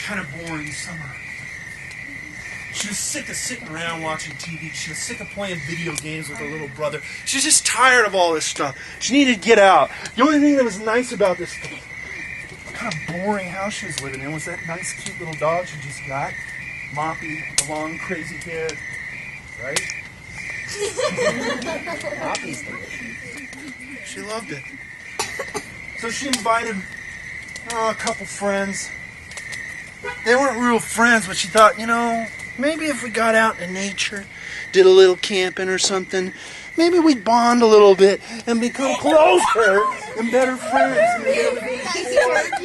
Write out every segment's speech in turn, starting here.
kind of boring summer. She was sick of sitting around watching TV. She was sick of playing video games with her little brother. She was just tired of all this stuff. She needed to get out. The only thing that was nice about this kind of boring house she was living in was that nice, cute little dog she just got. Moppy, the long, crazy hair. Right? Moppy's delicious. She loved it. So she invited a couple friends. They weren't real friends, but she thought, maybe if we got out in nature, did a little camping or something, maybe we'd bond a little bit and become closer and better friends.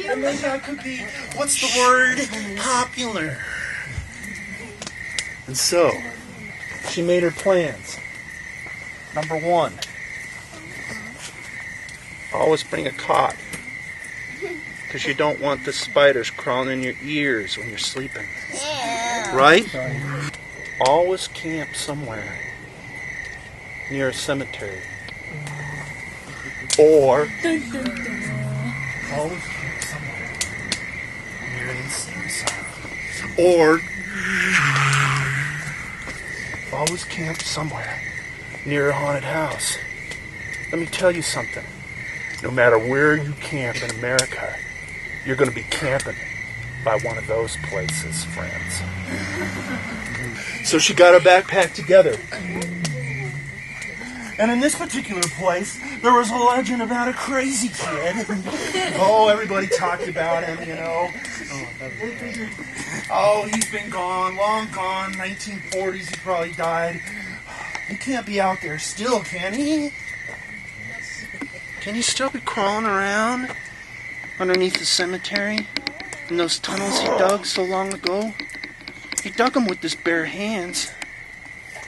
And then I could be, what's the word? Popular. And so, she made her plans. Number 1, always bring a cot. Because you don't want the spiders crawling in your ears when you're sleeping. Yeah. Right? Always camp somewhere near a cemetery. Or always camp somewhere near an insane asylum. Or always camp somewhere near a haunted house. Let me tell you something. No matter where you camp in America, you're going to be camping by one of those places, friends. So she got her backpack together. And in this particular place, there was a legend about a crazy kid. Oh, everybody talked about him, Oh, he's been gone, long gone, 1940s, he probably died. He can't be out there still, can he? Can he still be crawling around underneath the cemetery in those tunnels he dug so long ago? He dug them with his bare hands.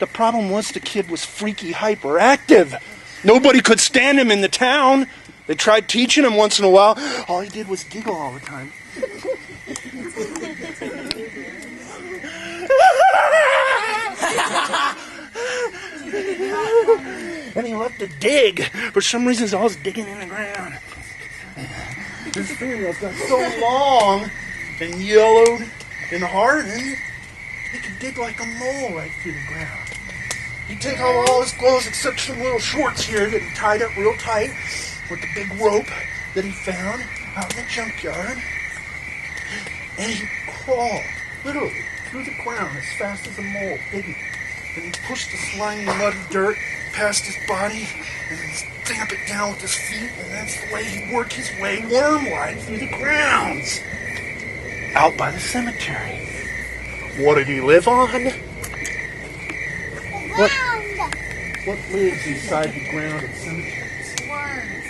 The problem was the kid was freaky hyperactive. Nobody could stand him in the town. They tried teaching him once in a while. All he did was giggle all the time. And he loved to dig. For some reason, he's always digging in the ground. His fingernails got so long and yellowed and hardened, he could dig like a mole right through the ground. He'd take off all his clothes except some little shorts here that he tied up real tight with the big rope that he found out in the junkyard. And he'd crawl, literally, through the ground as fast as a mole, digging. And he'd push the slimy, muddy dirt past his body and then stamp it down with his feet, and that's the way he'd work his way worm-like through the grounds. Out by the cemetery. What did he live on? What lives inside the ground of cemeteries? Worms.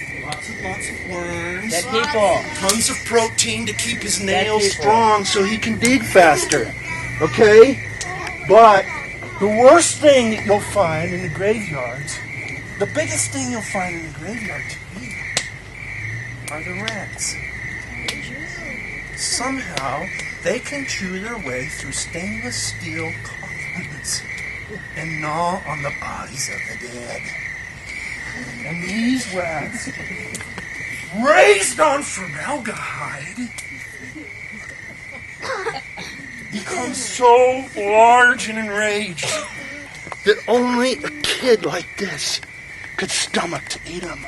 Lots of worms. Dead people. Tons of protein to keep his nails strong so he can dig faster. Okay? But the worst thing that you'll find in the graveyards, the biggest thing you'll find in the graveyard to me, are the rats. Somehow, they can chew their way through stainless steel coffins and gnaw on the bodies of the dead. And these rats, raised on formaldehyde, become so large and enraged that only a kid like this could stomach to eat them.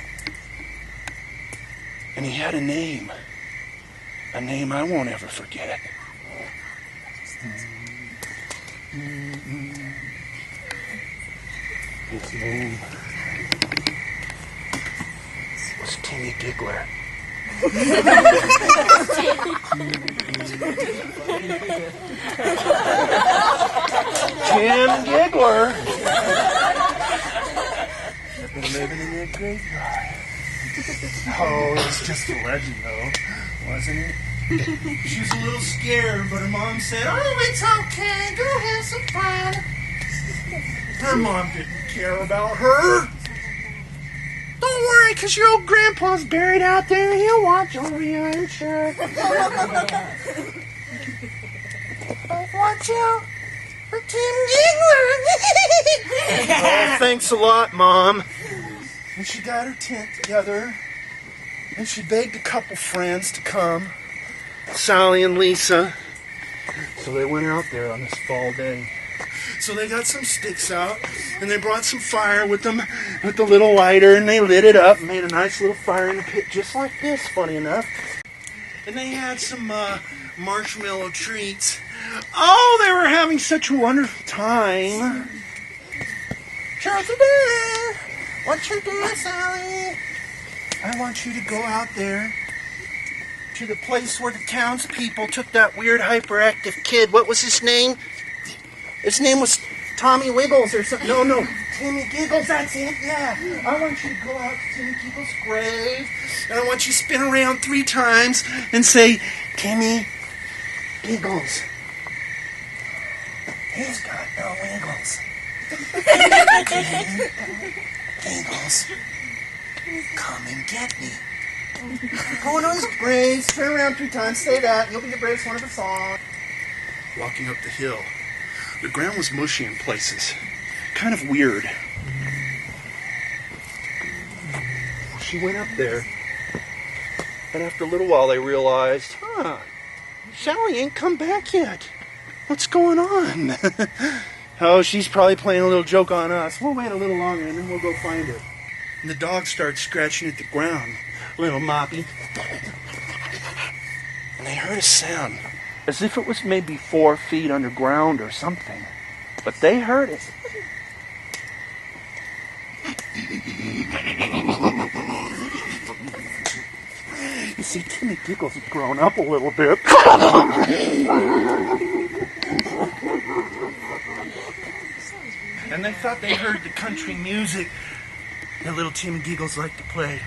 And he had a name I won't ever forget. His name was Timmy Giggler. Tim Giggler had been living in that graveyard. Oh, it was just a legend, though, wasn't it? She was a little scared, but her mom said, "Oh, it's okay. Go have some fun." Her mom didn't care about her. "Don't worry, because your old grandpa's buried out there. He'll watch over you, I'm sure." "Watch out for Tim Giggler." "Oh, thanks a lot, Mom." And she got her tent together, and she begged a couple friends to come, Sally and Lisa, So they went out there on this fall day. So they got some sticks out, and they brought some fire with them, with the little lighter, and they lit it up and made a nice little fire in the pit, just like this, funny enough. And they had some marshmallow treats. Oh, they were having such a wonderful time. Charles, what you doing, Sally? I want you to go out there to the place where the townspeople took that weird hyperactive kid. What was his name? His name was Tommy Wiggles or something. No, Timmy Giggles, that's it, yeah. I want you to go out to Timmy Giggles' grave, and I want you to spin around 3 times and say, Timmy Giggles. He's got no wiggles. Timmy Giggles, come and get me. Go on his grave, spin around 3 times, say that, you'll be the bravest one of the song. Walking up the hill. The ground was mushy in places. Kind of weird. She went up there. And after a little while they realized, Sally ain't come back yet. What's going on? Oh, she's probably playing a little joke on us. We'll wait a little longer and then we'll go find her. And the dog started scratching at the ground. Little Moppy. And they heard a sound. As if it was maybe 4 feet underground or something. But they heard it. You see, Timmy Giggles had grown up a little bit. And they thought they heard the country music that little Timmy Giggles liked to play.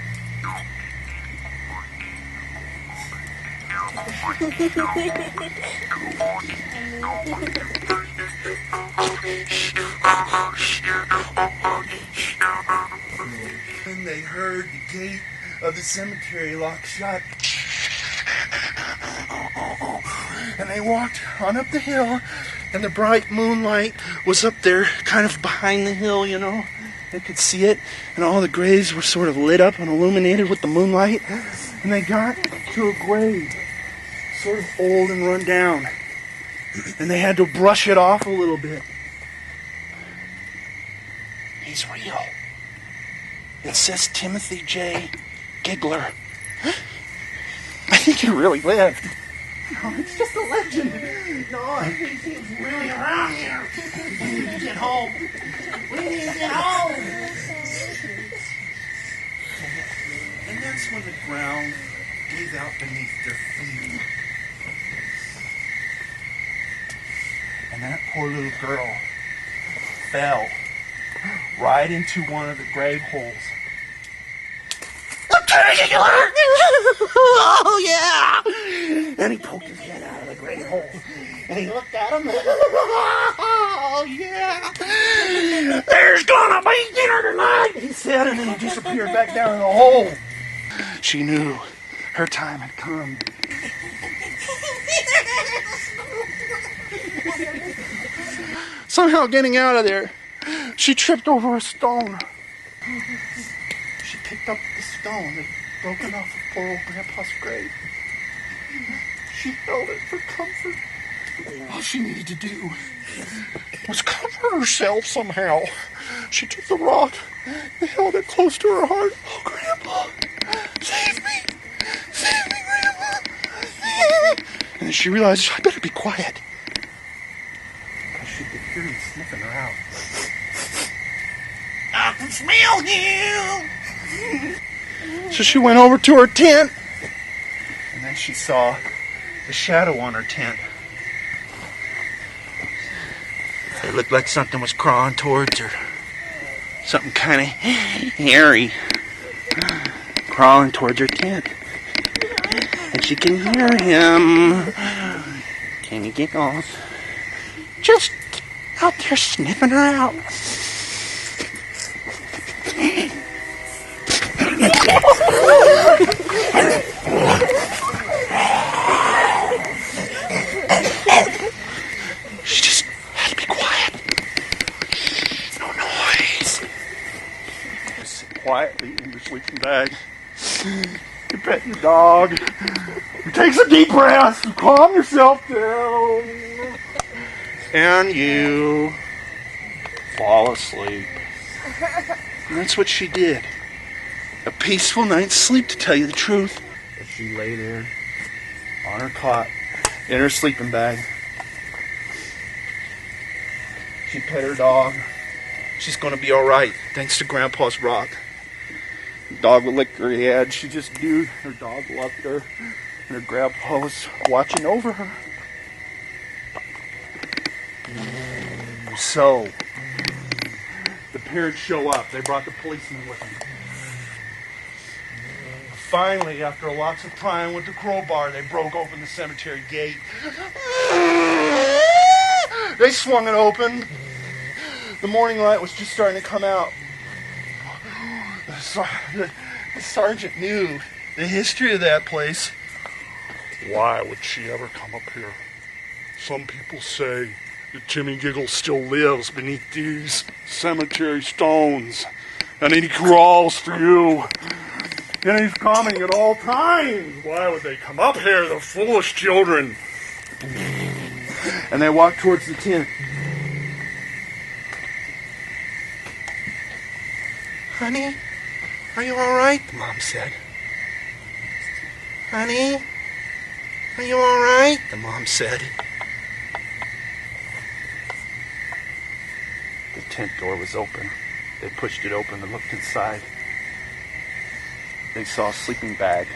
And they heard the gate of the cemetery lock shut. And they walked on up the hill, and the bright moonlight was up there, kind of behind the hill, you know. They could see it, and all the graves were sort of lit up and illuminated with the moonlight. And they got to a grave, sort of old and run down. And they had to brush it off a little bit. He's real. It says Timothy J. Giggler. I think he really lived. No, it's just a legend. No, I think he's really around here. We need to get home. We need to get home. And that's when the ground gave out beneath their feet. And that poor little girl fell right into one of the grave holes. Oh, yeah! And he poked his head out of the grave hole. And he looked at him. Oh, yeah! There's gonna be dinner tonight, he said, and then he disappeared back down in the hole. She knew her time had come. Somehow getting out of there, she tripped over a stone. She picked up the stone that had broken off of poor old Grandpa's grave. She held it for comfort. All she needed to do was comfort herself somehow. She took the rock and held it close to her heart. Oh, Grandpa, save me! Save me, Grandpa! And then she realized, I better be quiet. Because she could hear him sniffing her out. I can smell you! So she went over to her tent, and then she saw the shadow on her tent. It looked like something was crawling towards her. Something kind of hairy. Crawling towards her tent. And she can hear him. Timmy Giggles. Just out there sniffing her out. She just had to be quiet. No noise. Just sit quietly in your sleeping bag. You pet your dog. You take some deep breaths. You calm yourself down. and you fall asleep. And that's what she did. A peaceful night's sleep, to tell you the truth. As she lay there on her cot in her sleeping bag. She pet her dog. She's going to be all right, thanks to Grandpa's rock. The dog would lick her head. She just knew her dog loved her, and her grandpa was watching over her. So, the parents show up. They brought the policeman with them. Finally, after lots of time with the crowbar, they broke open the cemetery gate. They swung it open. The morning light was just starting to come out. The sergeant knew the history of that place. Why would she ever come up here? Some people say that Timmy Giggler still lives beneath these cemetery stones, and he crawls for you. And he's coming at all times. Why would they come up here, the foolish children? And they walked towards the tent. Honey, are you all right? The mom said. Honey, are you all right? The mom said. The tent door was open. They pushed it open and looked inside. They saw a sleeping bag.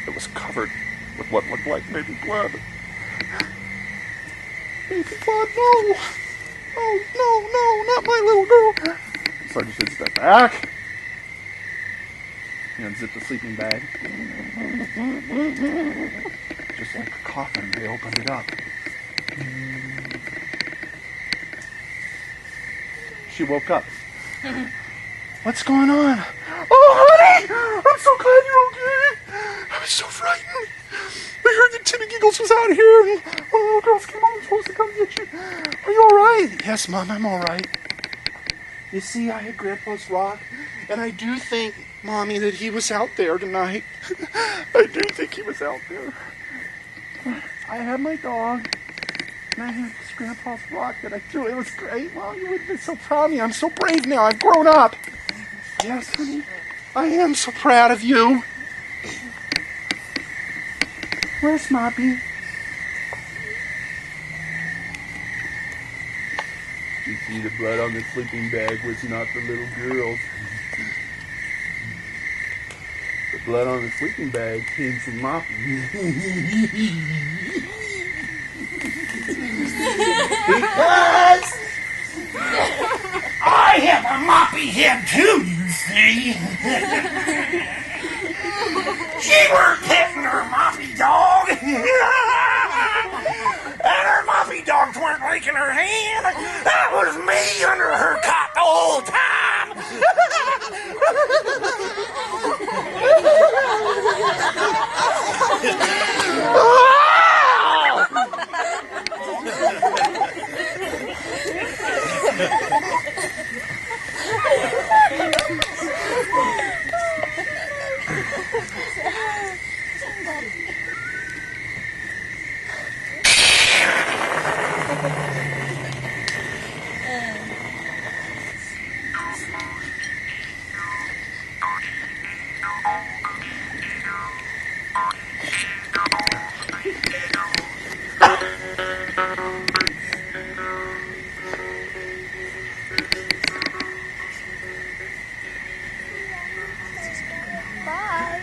It was covered with what looked like baby blood. Baby blood, no! Oh, no, not my little girl! Sergeant said, step back. He unzipped the sleeping bag. Just like a coffin, they opened it up. She woke up. What's going on? Oh, honey! I'm so glad you're okay. I was so frightened. I heard that Timmy Giggles was out here, and one of the little girls came home supposed to come get you. Are you all right? Yes, Mom, I'm all right. You see, I had Grandpa's rock, and I do think, Mommy, that he was out there tonight. I do think he was out there. I had my dog, and I had this Grandpa's rock that I threw. It was great. Mom, you would be so proud of me. I'm so brave now. I've grown up. Yes, honey, I am so proud of you. Where's Moppy? You see, the blood on the sleeping bag was not the little girl's. The blood on the sleeping bag came from Moppy. Because I have a moppy head too, you see. She were petting her moppy dog. And her moppy dogs weren't licking her hand. That was me under her cot the whole time. Bye.